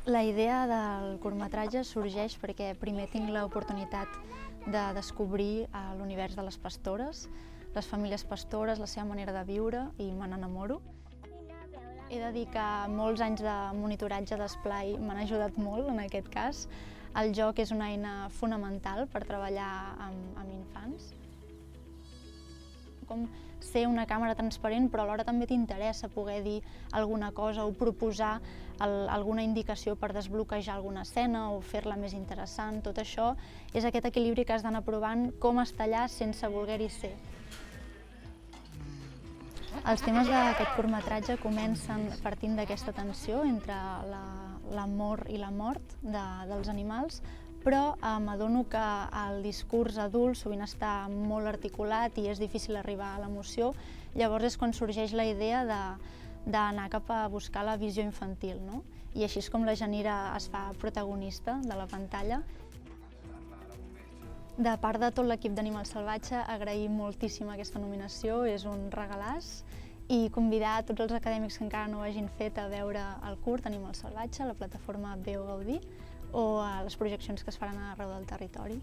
La idea del curtmetratge sorgeix perquè primer tinc l'oportunitat de descobrir l'univers de les pastores, les famílies pastores, la seva manera de viure, i me n'enamoro. He de dir que molts anys de monitoratge d'esplai m'han ajudat molt en aquest cas. El joc és una eina fonamental per treballar amb infants. Com ser una càmera transparent, però alhora també t'interessa poder dir alguna cosa o proposar alguna indicació per desbloquejar alguna escena o fer-la més interessant. Tot això és aquest equilibri que has d'anar provant, com estar allà sense voler-hi ser. Els temes d'aquest curtmetratge comencen partint d'aquesta tensió entre l'amor i la mort dels animals, però m'adono que el discurs adult sovint està molt articulat i és difícil arribar a l'emoció. Llavors és quan sorgeix la idea d'anar cap a buscar la visió infantil, no? I així és com la Janira es fa protagonista de la pantalla. De part de tot l'equip d'Animal Salvatge, agrair moltíssim aquesta nominació, és un regalàs, i convidar a tots els acadèmics que encara no ho hagin fet a veure el curt Animal Salvatge, a la plataforma Veo Gaudir, o a les projeccions que es faran arreu del territori.